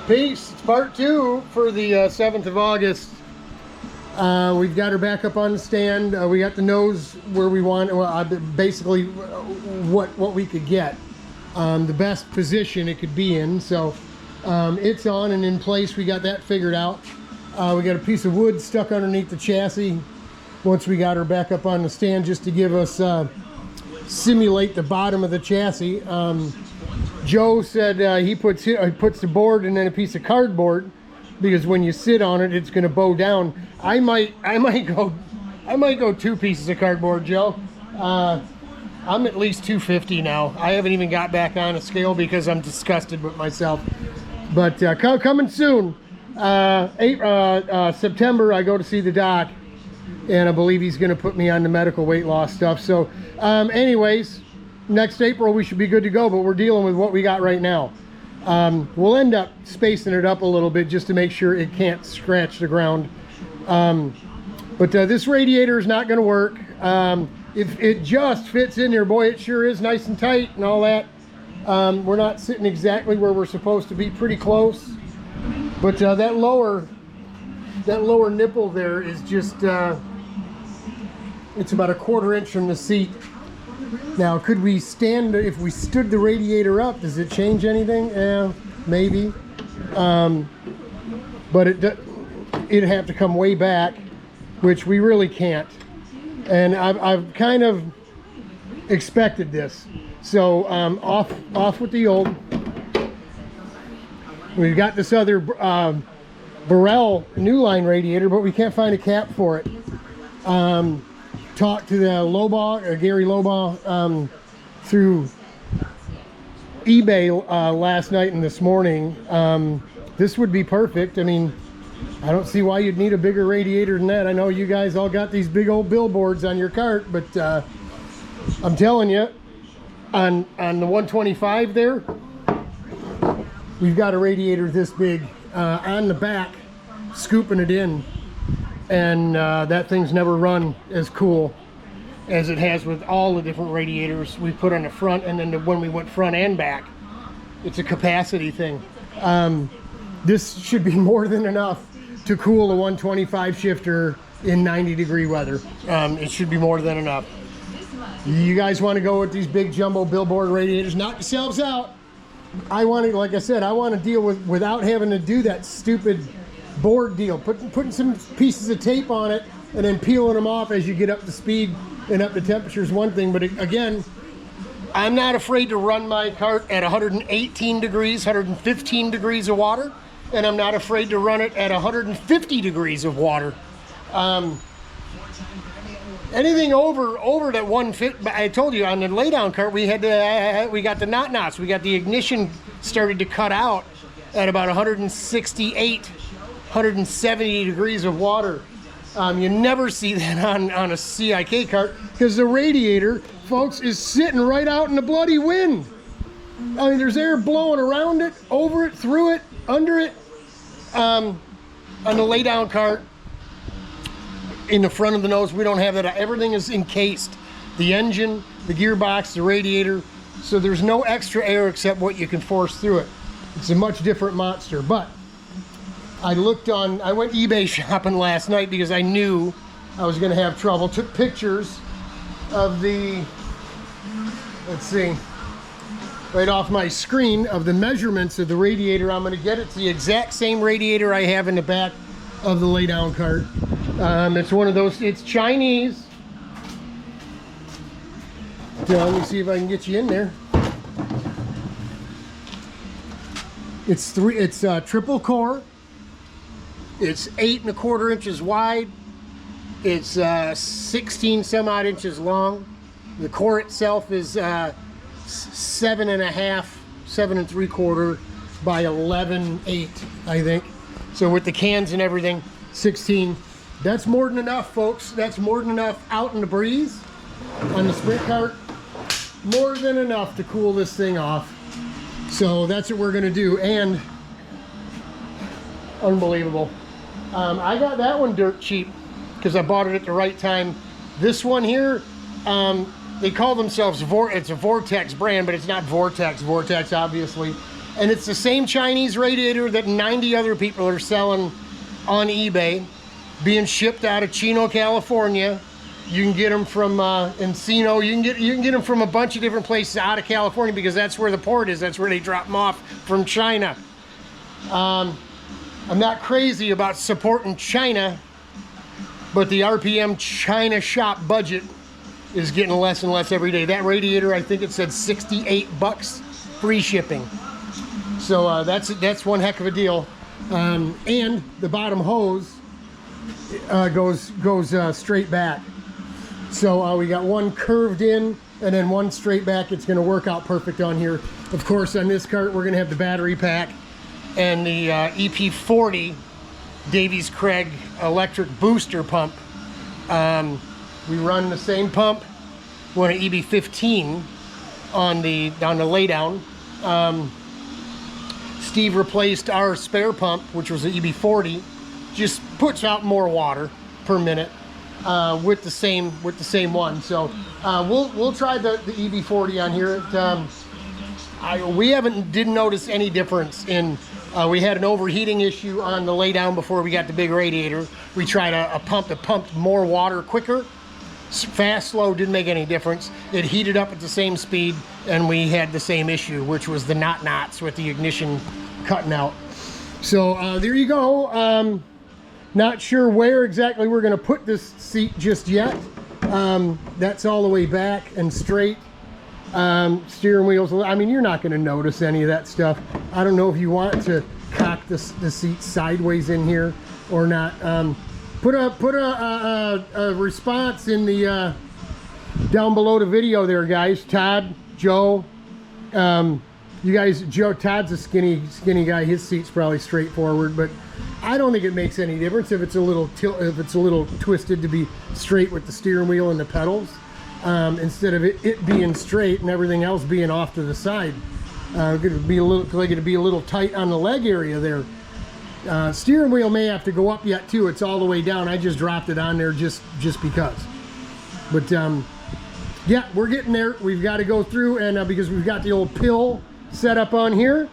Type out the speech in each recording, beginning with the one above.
Peace. It's part 2 for the 7th of August. We've got her back up on the stand. We got the nose where we want, basically what we could get. The best position it could be in. So it's on and in place. We got that figured out. We got a piece of wood stuck underneath the chassis once we got her back up on the stand, just to give us simulate the bottom of the chassis. Joe said he puts the board and then a piece of cardboard, because when you sit on it, it's going to bow down. I might go 2 pieces of cardboard, Joe. I'm at least 250 now. I haven't even got back on a scale because I'm disgusted with myself. But coming soon, September, I go to see the doc, and I believe he's going to put me on the medical weight loss stuff. So, anyways. Next April we should be good to go, but we're dealing with what we got right now. We'll end up spacing it up a little bit just to make sure it can't scratch the ground. But this radiator is not going to work. If it just fits in there, boy, it sure is nice and tight and all that. We're not sitting exactly where we're supposed to be, pretty close. But that lower nipple there is just, it's about a 1/4 inch from the seat. Now, could we stand, if we stood the radiator up, does it change anything? Yeah, maybe. But it'd have to come way back, which we really can't. And I've kind of expected this. So off with the old. We've got this other Burrell new line radiator, but we can't find a cap for it. Talked to the Gary Lobaugh through eBay last night and this morning. This would be perfect. I mean, I don't see why you'd need a bigger radiator than that. I know you guys all got these big old billboards on your cart, but I'm telling you, on the 125 there, we've got a radiator this big on the back, scooping it in. And that thing's never run as cool as it has with all the different radiators we put on the front, and then when we went front and back. It's a capacity thing. This should be more than enough to cool a 125 shifter in 90-degree weather. It should be more than enough. You guys want to go with these big jumbo billboard radiators, knock yourselves out. I want to, like I said, I want to deal without having to do that stupid board deal, putting some pieces of tape on it and then peeling them off as you get up to speed and up to temperature is one thing. But again, I'm not afraid to run my cart at 118 degrees, 115 degrees of water, and I'm not afraid to run it at 150 degrees of water. Anything over that 150, I told you on the laydown cart we got the knots, we got the ignition started to cut out at about 168. 170 degrees of water. You never see that on a CIK cart, because the radiator, folks, is sitting right out in the bloody wind. I mean, there's air blowing around it, over it, through it, under it. On the laydown cart, in the front of the nose, we don't have that. Everything is encased. The engine, the gearbox, the radiator. So there's no extra air except what you can force through it. It's a much different monster. But I went eBay shopping last night because I knew I was going to have trouble. Took pictures of the, let's see, right off my screen of the measurements of the radiator I'm going to get. It's the exact same radiator I have in the back of the laydown cart. It's one of those, it's Chinese. So let me see if I can get you in there. It's triple core. It's 8 1/4 inches wide. It's 16 some odd inches long. The core itself is 7 3/4 by 11.8, I think. So with the cans and everything, 16. That's more than enough, folks. That's more than enough out in the breeze on the sprint cart. More than enough to cool this thing off. So that's what we're gonna do. And unbelievable. I got that one dirt cheap because I bought it at the right time. This one here, they call themselves it's a Vortex brand, but it's not Vortex obviously. And it's the same Chinese radiator that 90 other people are selling on eBay, being shipped out of Chino, California. You can get them from Encino. You can get them from a bunch of different places out of California because that's where the port is. That's where they drop them off from China. I'm not crazy about supporting China, but the RPM China shop budget is getting less and less every day. That radiator, I think it said 68 bucks, free shipping. So that's one heck of a deal. And the bottom hose goes straight back. So we got one curved in and then one straight back. It's going to work out perfect on here. Of course, on this cart, we're going to have the battery pack and the EP40 Davies Craig electric booster pump. We run the same pump. We're an EB15 on the laydown. Steve replaced our spare pump, which was an EB40, just puts out more water per minute with the same one. So we'll try the EB40 on here. We didn't notice any difference in. We had an overheating issue on the laydown before we got the big radiator. We tried a pump that pumped more water quicker. Fast, slow, didn't make any difference. It heated up at the same speed, and we had the same issue, which was the knots with the ignition cutting out. So there you go. Not sure where exactly we're going to put this seat just yet. That's all the way back and straight. Steering wheels, I mean, you're not going to notice any of that stuff. I don't know if you want to cock the seat sideways in here or not. Put a response in the down below the video there, guys. Todd, Joe, you guys. Todd's a skinny guy. His seat's probably straightforward, but I don't think it makes any difference if it's a little twisted to be straight with the steering wheel and the pedals, instead of it being straight and everything else being off to the side. It'd be a little tight on the leg area there. Steering wheel may have to go up yet too. It's all the way down. I just dropped it on there just because. But yeah, we're getting there. We've got to go through, and because we've got the old pill set up on here,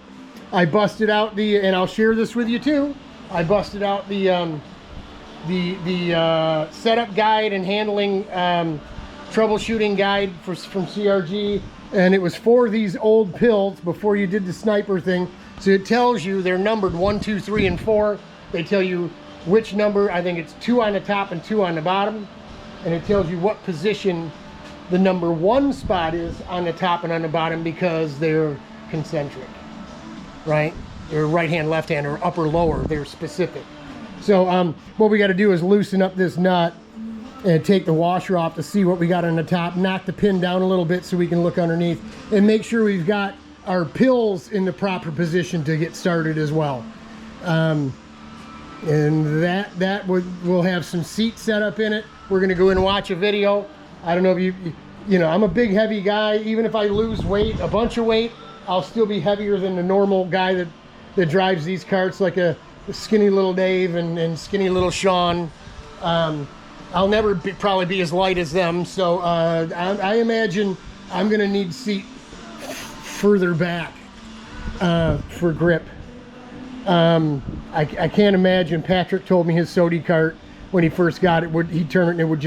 I busted out and I'll share this with you too. I busted out the setup guide and handling troubleshooting guide from CRG, and it was for these old pills before you did the sniper thing. So it tells you they're numbered 1, 2, 3, and 4. They tell you which number. I think it's 2 on the top and 2 on the bottom, and it tells you what position the number 1 spot is on the top and on the bottom because they're concentric, right? They're right hand, left hand, or upper, lower. They're specific. So what we got to do is loosen up this nut and take the washer off to see what we got on the top. Knock the pin down a little bit so we can look underneath and make sure we've got our pills in the proper position to get started as well. And we'll have some seats set up in it. We're gonna go in and watch a video. I don't know if you know, I'm a big heavy guy. Even if I lose weight, a bunch of weight, I'll still be heavier than the normal guy that drives these carts, like a skinny little Dave and skinny little Sean. I'll never probably be as light as them. So I imagine I'm gonna need seat further back for grip. I can't imagine. Patrick told me his Sodi cart when he first got it, he'd turn it and it would just